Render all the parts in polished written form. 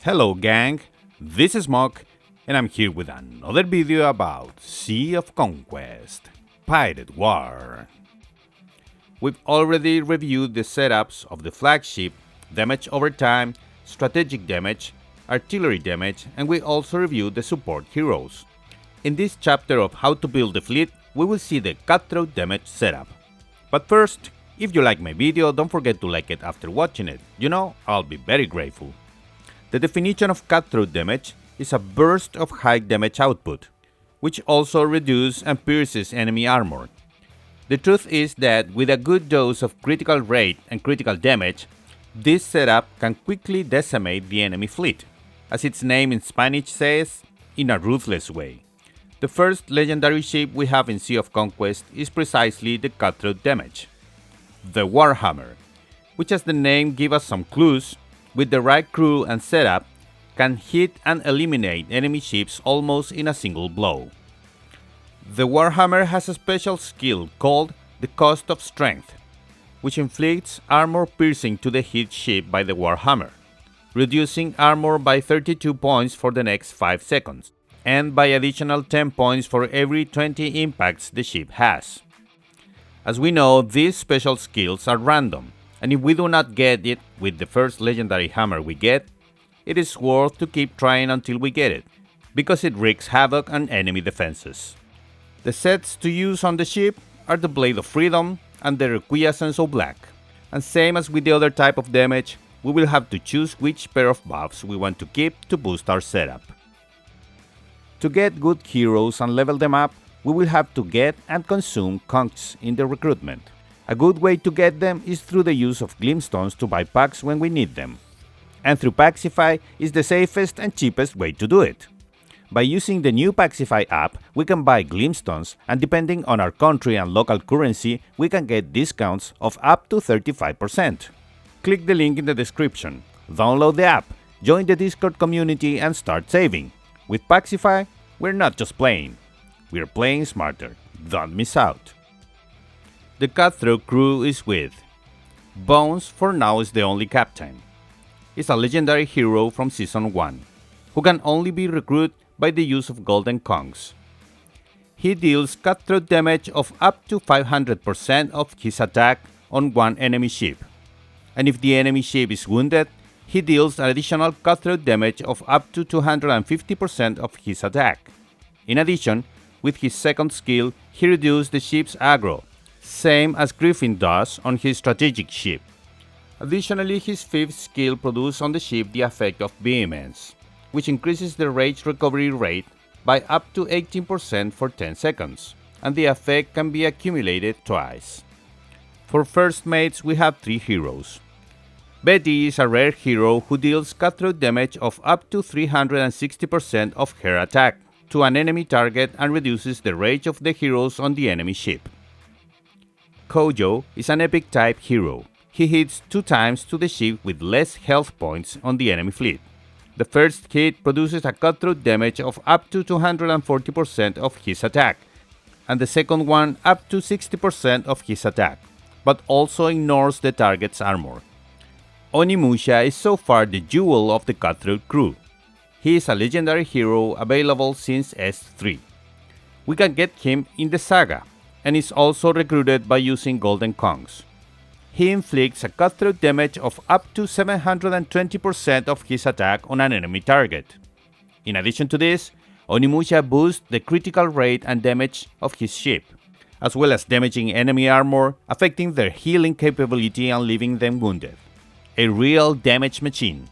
Hello gang, this is Muck, and I'm here with another video about Sea of Conquest, Pirate War. We've already reviewed the setups of the flagship, damage over time, strategic damage, artillery damage, and we also reviewed the support heroes. In this chapter of how to build the fleet, we will see the Cutthroat damage setup. But first, if you like my video, don't forget to like it after watching it, I'll be very grateful. The definition of Cutthroat damage is a burst of high damage output, which also reduces and pierces enemy armor. The truth is that with a good dose of critical rate and critical damage, this setup can quickly decimate the enemy fleet, as its name in Spanish says, in a ruthless way. The first legendary ship we have in Sea of Conquest is precisely the Cutthroat damage, the Warhammer, which as the name gives us some clues, with the right crew and setup, can hit and eliminate enemy ships almost in a single blow. The Warhammer has a special skill called the Cost of Strength, which inflicts armor piercing to the hit ship by the Warhammer, reducing armor by 32 points for the next 5 seconds, and by additional 10 points for every 20 impacts the ship has. As we know, these special skills are random, and if we do not get it with the first legendary hammer we get, it is worth to keep trying until we get it, because it wreaks havoc on enemy defenses. The sets to use on the ship are the Blade of Freedom and the Requiescence of Black, and same as with the other type of damage, we will have to choose which pair of buffs we want to keep to boost our setup. To get good heroes and level them up, we will have to get and consume conks in the recruitment. A good way to get them is through the use of glintstones to buy packs when we need them. And through Paxify is the safest and cheapest way to do it. By using the new Paxify app, we can buy glintstones, and depending on our country and local currency, we can get discounts of up to 35%. Click the link in the description, download the app, join the Discord community and start saving. With Paxify, we're not just playing, we're playing smarter. Don't miss out. The Cutthroat crew is with Bones. For now is the only captain. Is a legendary hero from Season 1, who can only be recruited by the use of golden conchs. He deals Cutthroat damage of up to 500% of his attack on one enemy ship, and if the enemy ship is wounded, he deals additional Cutthroat damage of up to 250% of his attack. In addition, with his second skill, he reduces the ship's aggro, same as Griffin does on his strategic ship. Additionally, his fifth skill produces on the ship the effect of Vehemence, which increases the rage recovery rate by up to 18% for 10 seconds, and the effect can be accumulated twice. For first mates, we have 3 heroes. Betty is a rare hero who deals Cutthroat damage of up to 360% of her attack to an enemy target and reduces the rage of the heroes on the enemy ship. Kojo is an epic type hero. He hits 2 times to the ship with less health points on the enemy fleet. The first hit produces a Cutthroat damage of up to 240% of his attack, and the second one up to 60% of his attack, but also ignores the target's armor. Onimusha is so far the jewel of the Cutthroat crew. He is a legendary hero available since S3. We can get him in the saga, and is also recruited by using golden conchs. He inflicts a Cutthroat damage of up to 720% of his attack on an enemy target. In addition to this, Onimusha boosts the critical rate and damage of his ship, as well as damaging enemy armor, affecting their healing capability and leaving them wounded. A real damage machine.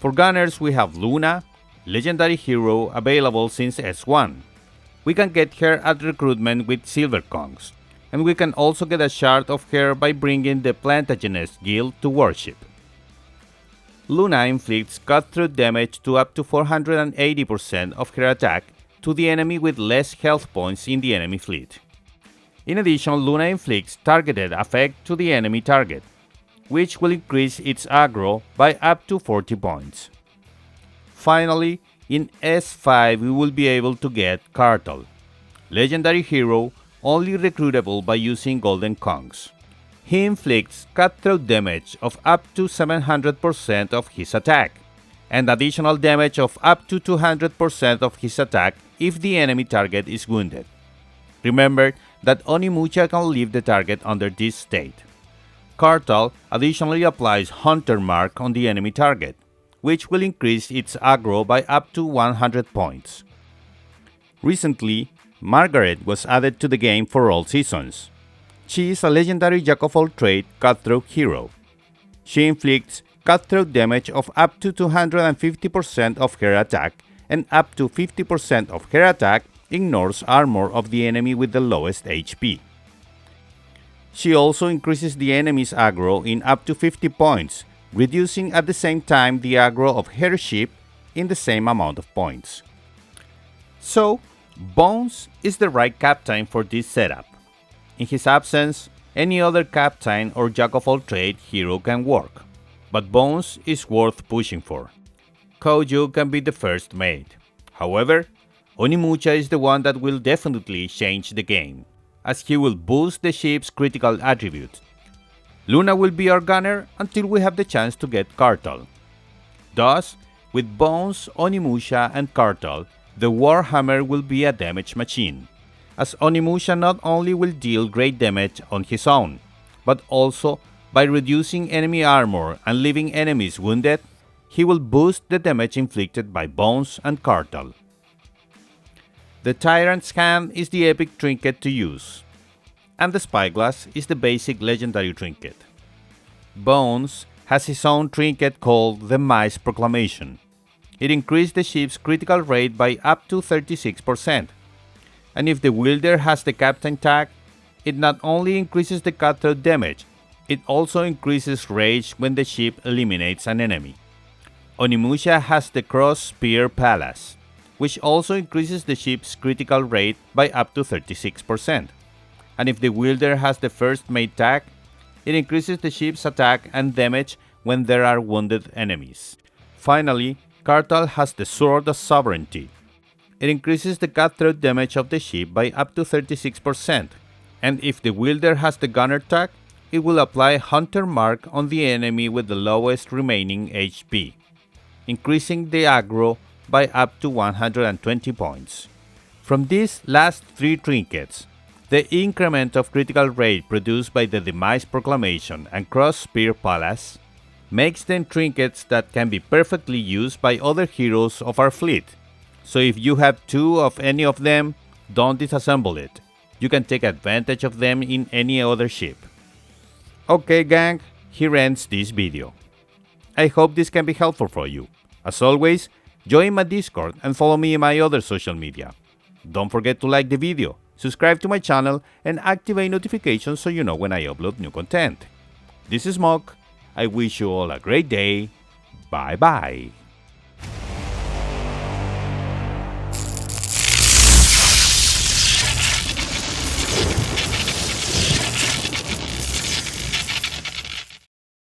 For gunners, we have Luna, legendary hero available since S1. We can get her at recruitment with silver conchs, and we can also get a shard of her by bringing the Plantagenist guild to worship. Luna inflicts Cutthroat damage to up to 480% of her attack to the enemy with less health points in the enemy fleet. In addition, Luna inflicts targeted effect to the enemy target, which will increase its aggro by up to 40 points. Finally, in S5 we will be able to get Cartel, legendary hero only recruitable by using golden conchs. He inflicts cutthroat damage of up to 700% of his attack, and additional damage of up to 200% of his attack if the enemy target is wounded. Remember that Onimusha can leave the target under this state. Kartal additionally applies Hunter Mark on the enemy target, which will increase its aggro by up to 100 points. Recently, Margaret was added to the game for all seasons. She is a legendary jack-of-all-trade Cutthroat hero. She inflicts Cutthroat damage of up to 250% of her attack, and up to 50% of her attack ignores armor of the enemy with the lowest HP. She also increases the enemy's aggro in up to 50 points, reducing at the same time the aggro of her ship in the same amount of points. So, Bones is the right captain for this setup. In his absence, any other captain or jack-of-all-trade hero can work, but Bones is worth pushing for. Koju can be the first mate. However, Onimusha is the one that will definitely change the game, as he will boost the ship's critical attributes. Luna will be our gunner until we have the chance to get Kartal. Thus, with Bones, Onimusha, and Kartal, the warhammer will be a damage machine, as Onimusha not only will deal great damage on his own, but also by reducing enemy armor and leaving enemies wounded, he will boost the damage inflicted by Bones and Kartal. The Tyrant's Hand is the epic trinket to use, and the Spyglass is the basic legendary trinket. Bones has his own trinket called the Mice Proclamation. It increased the ship's critical rate by up to 36%, and if the wielder has the captain tag, it not only increases the cutthroat damage, it also increases rage when the ship eliminates an enemy. Onimusha has the Cross Spear Palace, which also increases the ship's critical rate by up to 36%, and if the wielder has the first mate tag, it increases the ship's attack and damage when there are wounded enemies. Finally, Kartal has the Sword of Sovereignty. It increases the cutthroat damage of the ship by up to 36%, and if the wielder has the gunner tag, it will apply Hunter Mark on the enemy with the lowest remaining HP, increasing the aggro by up to 120 points. From these last three trinkets, the increment of critical rate produced by the Demise Proclamation and Cross Spear Palace makes them trinkets that can be perfectly used by other heroes of our fleet. So if you have two of any of them, don't disassemble it. You can take advantage of them in any other ship. Okay gang, here ends this video. I hope this can be helpful for you. As always, join my Discord and follow me in my other social media. Don't forget to like the video, subscribe to my channel, and activate notifications so you know when I upload new content. This is Muck. I wish you all a great day. Bye bye.